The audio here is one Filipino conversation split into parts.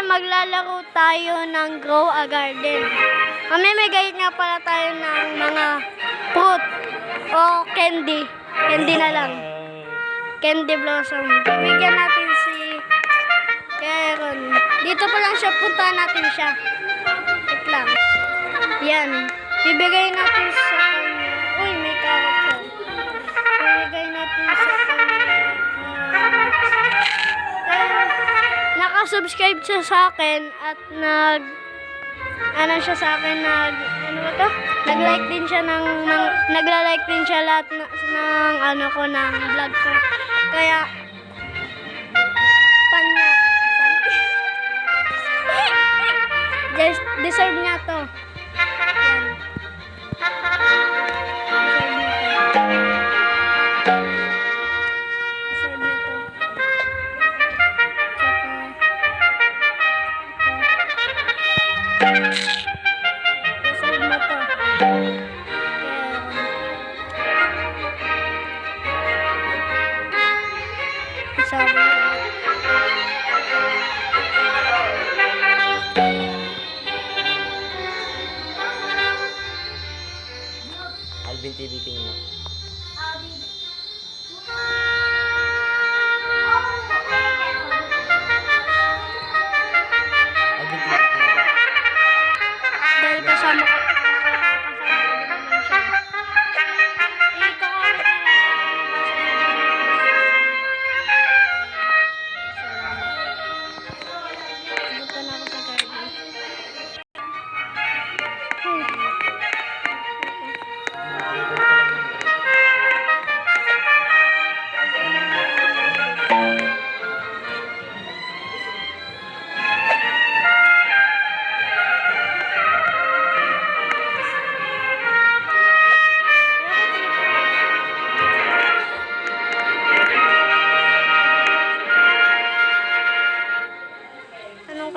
maglalaro tayo ng Grow a Garden. Mamimigay nga pala tayo ng mga fruit o candy. Candy na lang. Candy blossom. Bibigyan natin si Karen. Dito pa lang siya, puntahan natin siya. Wait lang. Yan. Bibigay natin sa kanya. Uy, may carrot siya. Bibigay natin sa kanya. Naka-subscribe siya sa akin at nag-like din siya nagla-like din siya lahat ng vlog ko. Kaya deserve niya to. Alvin TV King na. Alvin TV King na. Dahil kasama ko.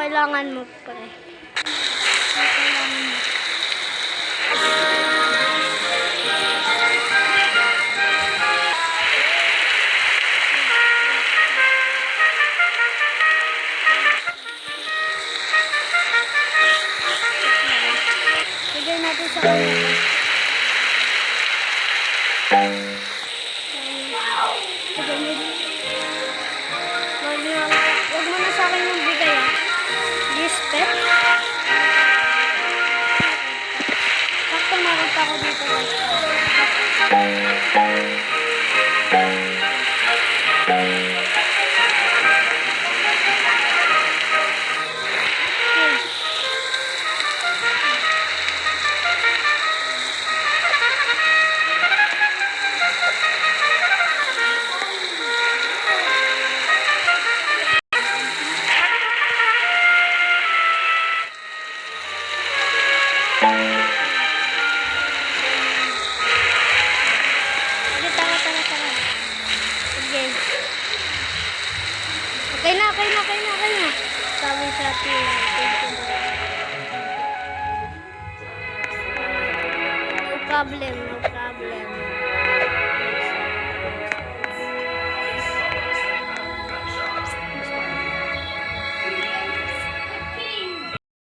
Kailangan mo pre. Kailangan mo. Bigay natin sa kanya. Huwag mo na sa akin yung bigay ah. Step. Sakto nakita ko dito. Okay na. Sabi sa atin. No problem.